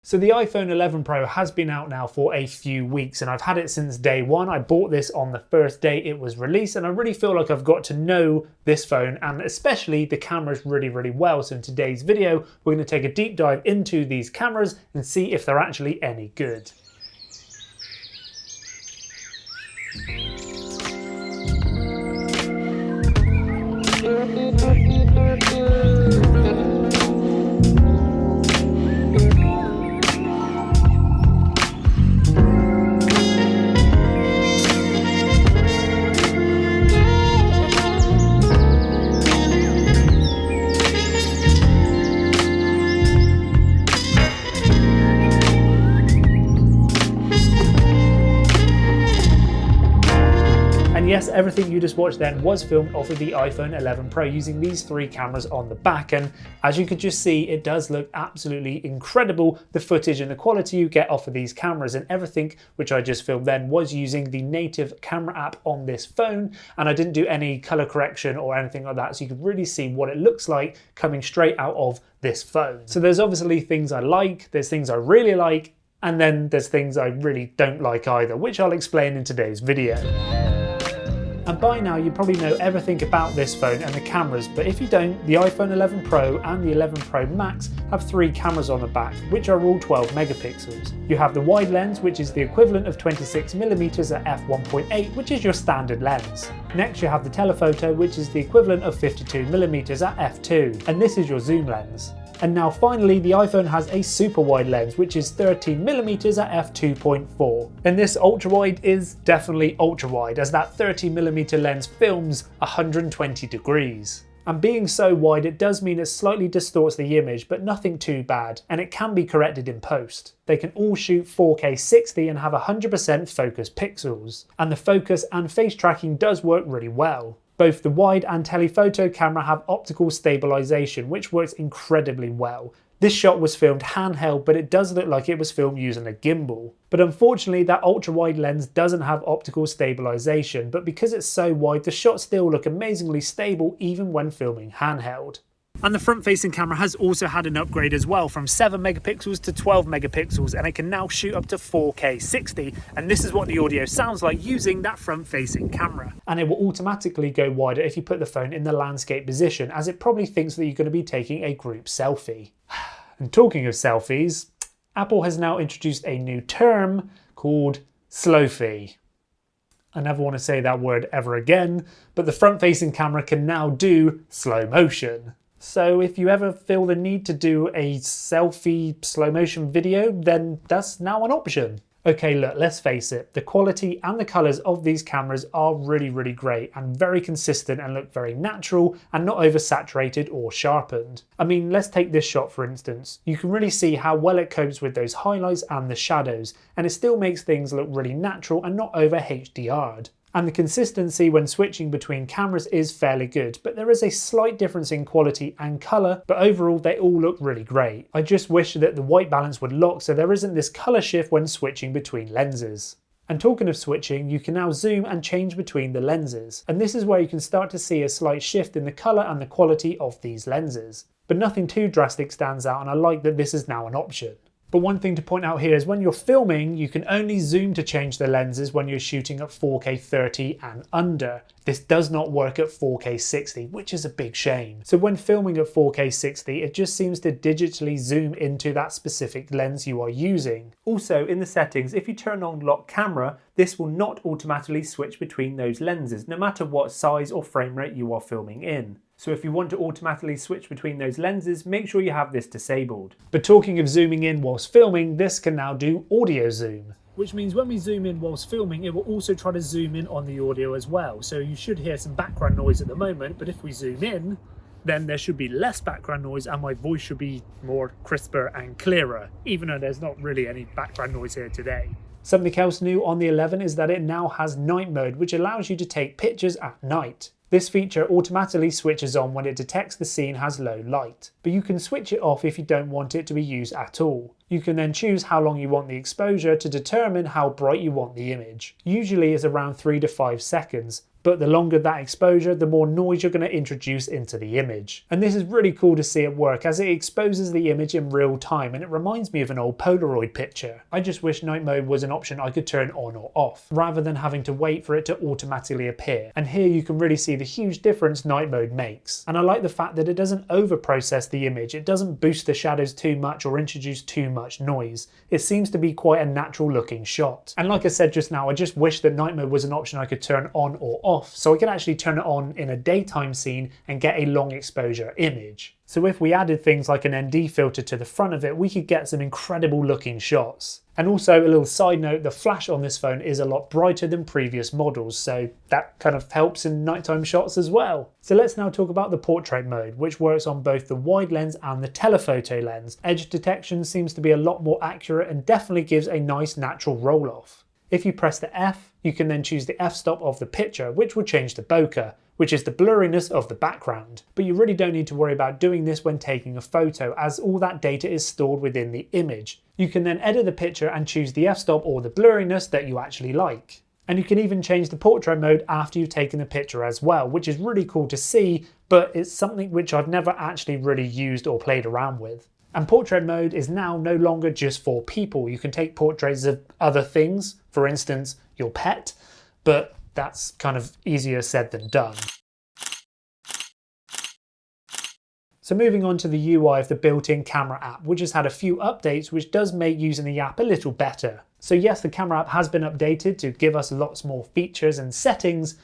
So the iPhone 11 Pro has been out now for a few weeks and I've had it since day one. I bought this on the first day it was released and I really feel like I've got to know this phone and especially the cameras really well. So in today's video, we're going to take a deep dive into these cameras and see if they're actually any good. Yes, everything you just watched then was filmed off of the iPhone 11 Pro using these three cameras on the back, and as you could just see, it does look absolutely incredible, the footage and the quality you get off of these cameras, and everything which I just filmed then was using the native camera app on this phone, and I didn't do any color correction or anything like that, so you could really see what it looks like coming straight out of this phone. So there's obviously things I like, there's things I really like, and then there's things I really don't like either, which I'll explain in today's video. And by now you probably know everything about this phone and the cameras, but if you don't, the iPhone 11 Pro and the 11 Pro Max have three cameras on the back, which are all 12 megapixels. You have the wide lens, which is the equivalent of 26mm at f1.8, which is your standard lens. Next you have the telephoto, which is the equivalent of 52mm at f2, and this is your zoom lens. And now finally, the iPhone has a super wide lens, which is 13mm at f2.4. And this ultra wide is definitely ultra wide, as that 30mm lens films 120 degrees. And being so wide, it does mean it slightly distorts the image, but nothing too bad, and it can be corrected in post. They can all shoot 4K 60 and have 100% focus pixels. And the focus and face tracking does work really well. Both the wide and telephoto camera have optical stabilization, which works incredibly well. This shot was filmed handheld, but it does look like it was filmed using a gimbal. But unfortunately, that ultra-wide lens doesn't have optical stabilization, but because it's so wide, the shots still look amazingly stable even when filming handheld. And the front-facing camera has also had an upgrade as well, from 7 megapixels to 12 megapixels, and it can now shoot up to 4K 60, and this is what the audio sounds like using that front-facing camera. And it will automatically go wider if you put the phone in the landscape position, as it probably thinks that you're going to be taking a group selfie. And talking of selfies, Apple has now introduced a new term called Slowfie. I never want to say that word ever again, but the front-facing camera can now do slow motion. So if you ever feel the need to do a selfie slow motion video, then that's now an option. Okay, look, let's face it, the quality and the colours of these cameras are really great and very consistent and look very natural and not oversaturated or sharpened. I mean, let's take this shot for instance. You can really see how well it copes with those highlights and the shadows, and it still makes things look really natural and not over HDR'd. And the consistency when switching between cameras is fairly good, but there is a slight difference in quality and colour, but overall they all look really great. I just wish that the white balance would lock so there isn't this colour shift when switching between lenses. And talking of switching, you can now zoom and change between the lenses, and this is where you can start to see a slight shift in the colour and the quality of these lenses. But nothing too drastic stands out, and I like that this is now an option. But one thing to point out here is when you're filming, you can only zoom to change the lenses when you're shooting at 4K 30 and under. This does not work at 4K 60, which is a big shame. So when filming at 4K 60, it just seems to digitally zoom into that specific lens you are using. Also, in the settings, if you turn on lock camera, this will not automatically switch between those lenses, no matter what size or frame rate you are filming in. So if you want to automatically switch between those lenses, make sure you have this disabled. But talking of zooming in whilst filming, this can now do audio zoom. Which means when we zoom in whilst filming, it will also try to zoom in on the audio as well. So you should hear some background noise at the moment, but if we zoom in, then there should be less background noise and my voice should be more crisper and clearer, even though there's not really any background noise here today. Something else new on the 11 is that it now has night mode, which allows you to take pictures at night. This feature automatically switches on when it detects the scene has low light, but you can switch it off if you don't want it to be used at all. You can then choose how long you want the exposure to determine how bright you want the image. Usually it's around 3 to 5 seconds, But the longer that exposure, the more noise you're going to introduce into the image. And this is really cool to see at work as it exposes the image in real time, and it reminds me of an old Polaroid picture. I just wish night mode was an option I could turn on or off, rather than having to wait for it to automatically appear. And here you can really see the huge difference night mode makes. And I like the fact that it doesn't over-process the image, it doesn't boost the shadows too much or introduce too much noise. It seems to be quite a natural looking shot. And like I said just now, I just wish that night mode was an option I could turn on or off, so I could actually turn it on in a daytime scene and get a long exposure image. So if we added things like an ND filter to the front of it, we could get some incredible looking shots. And also a little side note, the flash on this phone is a lot brighter than previous models, so that kind of helps in nighttime shots as well. So let's now talk about the portrait mode, which works on both the wide lens and the telephoto lens. Edge detection seems to be a lot more accurate and definitely gives a nice natural roll off. If you press the F, you can then choose the f-stop of the picture, which will change the bokeh, which is the blurriness of the background. But you really don't need to worry about doing this when taking a photo, as all that data is stored within the image. You can then edit the picture and choose the f-stop or the blurriness that you actually like. And you can even change the portrait mode after you've taken the picture as well, which is really cool to see, but it's something which I've never actually really used or played around with. And portrait mode is now no longer just for people. You can take portraits of other things, for instance, your pet, but that's kind of easier said than done. So moving on to the UI of the built-in camera app, which has had a few updates, which does make using the app a little better. So yes, the camera app has been updated to give us lots more features and settings,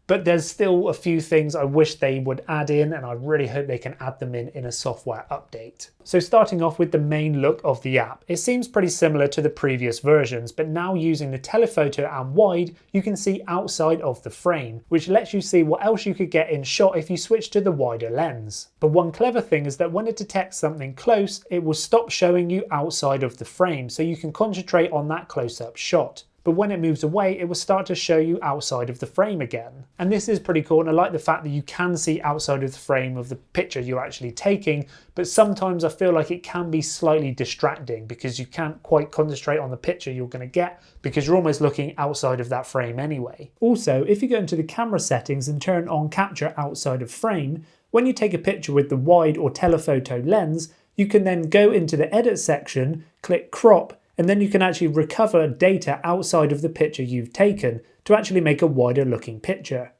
but there's still a few things I wish they would add in, and I really hope they can add them in a software update. So starting off with the main look of the app, it seems pretty similar to the previous versions, but now using the telephoto and wide, you can see outside of the frame, which lets you see what else you could get in shot if you switch to the wider lens. But one clever thing is that when it detects something close, it will stop showing you outside of the frame, so you can concentrate on that close-up shot. But when it moves away, it will start to show you outside of the frame again. And this is pretty cool, and I like the fact that you can see outside of the frame of the picture you're actually taking, but sometimes I feel like it can be slightly distracting because you can't quite concentrate on the picture you're going to get because you're almost looking outside of that frame anyway. Also, if you go into the camera settings and turn on capture outside of frame, when you take a picture with the wide or telephoto lens, you can then go into the edit section, click crop, and then you can actually recover data outside of the picture you've taken to actually make a wider looking picture.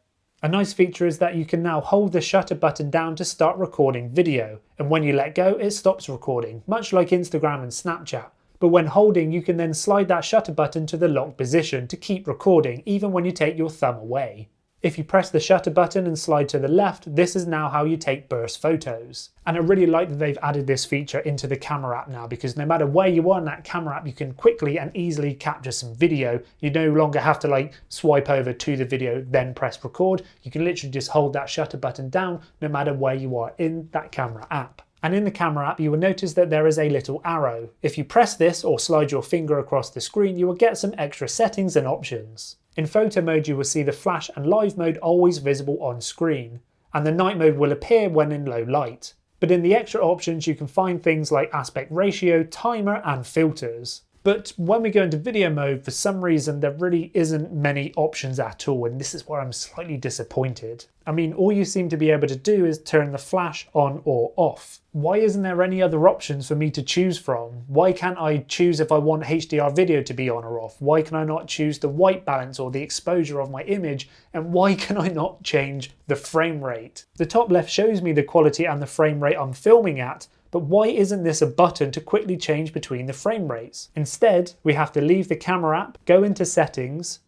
A nice feature is that you can now hold the shutter button down to start recording video, and when you let go it stops recording, much like Instagram and Snapchat. But when holding, you can then slide that shutter button to the lock position to keep recording even when you take your thumb away. If you press the shutter button and slide to the left, this is now how you take burst photos. And I really like that they've added this feature into the camera app now, because no matter where you are in that camera app, you can quickly and easily capture some video. You no longer have to swipe over to the video, then press record. You can literally just hold that shutter button down no matter where you are in that camera app. And in the camera app, you will notice that there is a little arrow. If you press this or slide your finger across the screen, you will get some extra settings and options. In photo mode, you will see the flash and live mode always visible on screen, and the night mode will appear when in low light. But in the extra options, you can find things like aspect ratio, timer, and filters. But when we go into video mode, for some reason, there really isn't many options at all, and this is where I'm slightly disappointed. I mean, all you seem to be able to do is turn the flash on or off. Why isn't there any other options for me to choose from? Why can't I choose if I want HDR video to be on or off? Why can I not choose the white balance or the exposure of my image? And why can I not change the frame rate? The top left shows me the quality and the frame rate I'm filming at, but why isn't this a button to quickly change between the frame rates? Instead, we have to leave the camera app, go into settings,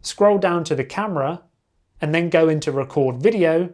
scroll down to the camera, and then go into record video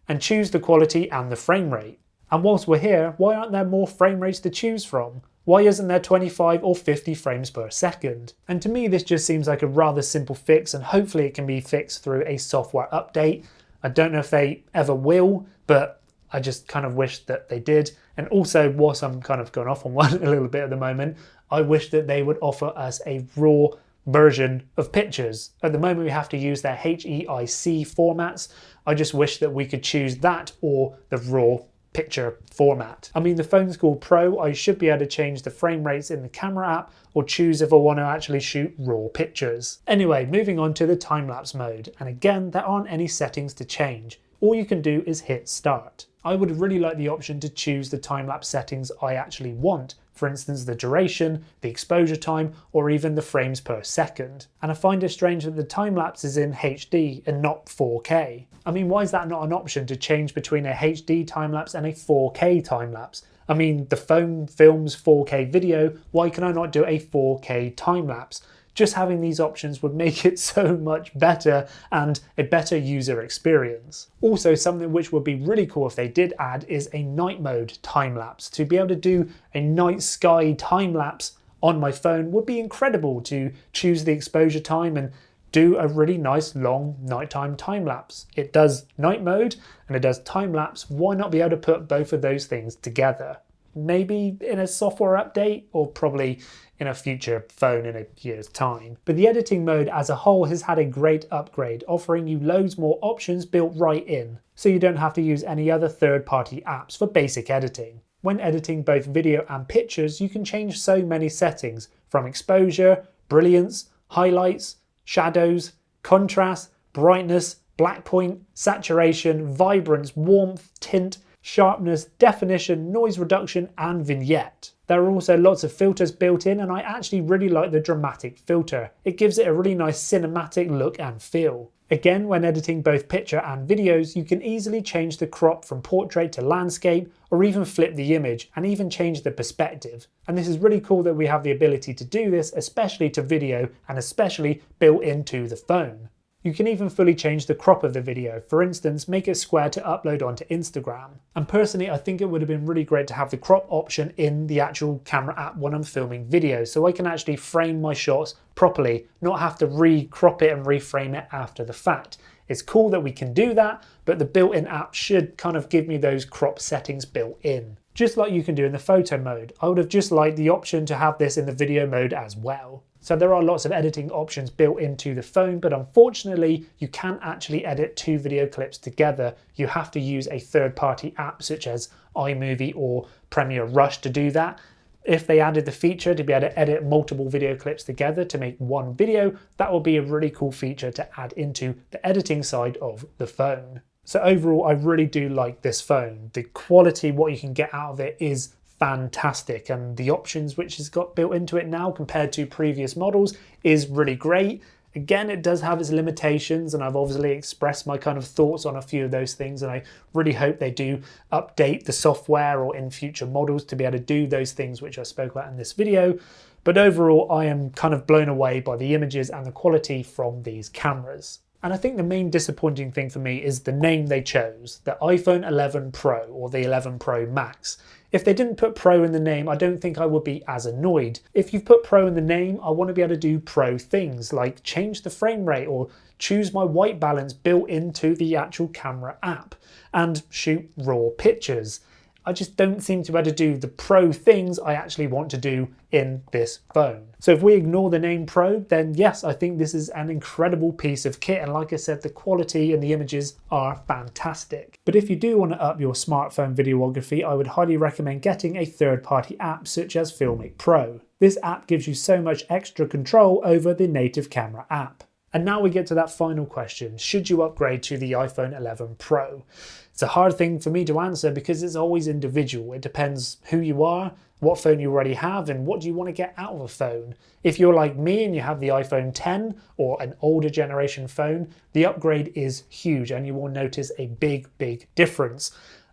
and choose the quality and the frame rate. And whilst we're here, why aren't there more frame rates to choose from? Why isn't there 25 or 50 frames per second? And to me, this just seems like a rather simple fix, and hopefully it can be fixed through a software update. I don't know if they ever will, but I just kind of wish that they did. And also, whilst I'm kind of going off on one a little bit at the moment, I wish that they would offer us a raw version of pictures. At the moment we have to use their HEIC formats. I just wish that we could choose that or the raw picture format. I mean, the phone's called Pro. I should be able to change the frame rates in the camera app or choose if I want to actually shoot raw pictures. Anyway, moving on to the time-lapse mode. And again, there aren't any settings to change. All you can do is hit start. I would really like the option to choose the time-lapse settings I actually want. For instance, the duration, the exposure time, or even the frames per second. And I find it strange that the time-lapse is in HD and not 4K. I mean, why is that not an option to change between a HD time-lapse and a 4K time-lapse? I mean, the phone films 4K video, why can I not do a 4K time-lapse? Just having these options would make it so much better and a better user experience. Also, something which would be really cool if they did add is a night mode time-lapse. To be able to do a night sky time-lapse on my phone would be incredible, to choose the exposure time and do a really nice long nighttime time-lapse. It does night mode and it does time-lapse. Why not be able to put both of those things together? Maybe in a software update, or probably in a future phone in a year's time. But the editing mode as a whole has had a great upgrade, offering you loads more options built right in, so you don't have to use any other third-party apps for basic editing. When editing both video and pictures, you can change so many settings, from exposure, brilliance, highlights, shadows, contrast, brightness, black point, saturation, vibrance, warmth, tint, sharpness, definition, noise reduction, and vignette. There are also lots of filters built in, and I actually really like the dramatic filter. It gives it a really nice cinematic look and feel. Again, when editing both picture and videos, you can easily change the crop from portrait to landscape, or even flip the image and even change the perspective. And this is really cool that we have the ability to do this, especially to video and especially built into the phone. You can even fully change the crop of the video, for instance, make it square to upload onto Instagram. And personally, I think it would have been really great to have the crop option in the actual camera app when I'm filming videos, so I can actually frame my shots properly, not have to re-crop it and reframe it after the fact. It's cool that we can do that, but the built-in app should kind of give me those crop settings built in. Just like you can do in the photo mode. I would have just liked the option to have this in the video mode as well. So there are lots of editing options built into the phone, but unfortunately you can't actually edit two video clips together. You have to use a third-party app such as iMovie or Premiere Rush to do that. If they added the feature to be able to edit multiple video clips together to make one video, that would be a really cool feature to add into the editing side of the phone. So overall, I really do like this phone. The quality, what you can get out of it is fantastic, and the options which has got built into it now compared to previous models is really great. Again, it does have its limitations, and I've obviously expressed my kind of thoughts on a few of those things, and I really hope they do update the software or in future models to be able to do those things which I spoke about in this video. But overall, I am kind of blown away by the images and the quality from these cameras. And I think the main disappointing thing for me is the name they chose, the iPhone 11 Pro or the 11 Pro Max. If they didn't put Pro in the name, I don't think I would be as annoyed. If you've put Pro in the name, I want to be able to do Pro things like change the frame rate or choose my white balance built into the actual camera app and shoot raw pictures. I just don't seem to be able to do the Pro things I actually want to do in this phone. So if we ignore the name Pro, then yes, I think this is an incredible piece of kit. And like I said, the quality and the images are fantastic. But if you do want to up your smartphone videography, I would highly recommend getting a third-party app such as Filmic Pro. This app gives you so much extra control over the native camera app. And now we get to that final question. Should you upgrade to the iPhone 11 Pro? It's a hard thing for me to answer because it's always individual. It depends who you are, what phone you already have, and what do you want to get out of a phone. If you're like me and you have the iPhone 10 or an older generation phone, the upgrade is huge and you will notice a big difference.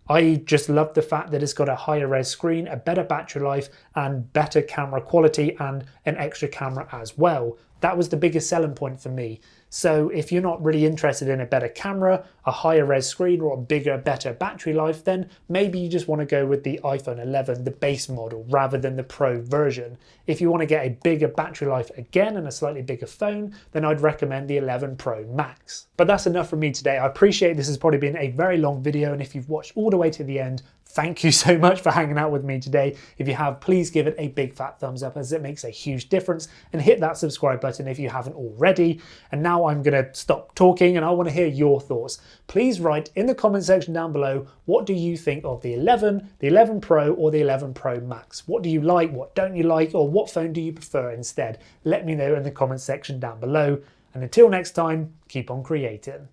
I just love the fact that it's got a higher res screen, a better battery life, and better camera quality, and an extra camera as well. That was the biggest selling point for me. So if you're not really interested in a better camera, a higher res screen, or a bigger, better battery life, then maybe you just want to go with the iPhone 11, the base model, rather than the Pro version. If you want to get a bigger battery life again and a slightly bigger phone, then I'd recommend the 11 Pro Max. But that's enough from me today. I appreciate this has probably been a very long video, and if you've watched all the way to the end, thank you so much for hanging out with me today. If you have, please give it a big fat thumbs up as it makes a huge difference, and hit that subscribe button if you haven't already. And now I'm going to stop talking and I want to hear your thoughts. Please write in the comment section down below, what do you think of the 11, the 11 Pro or the 11 Pro Max? What do you like, what don't you like, or what phone do you prefer instead? Let me know in the comment section down below. And until next time, keep on creating.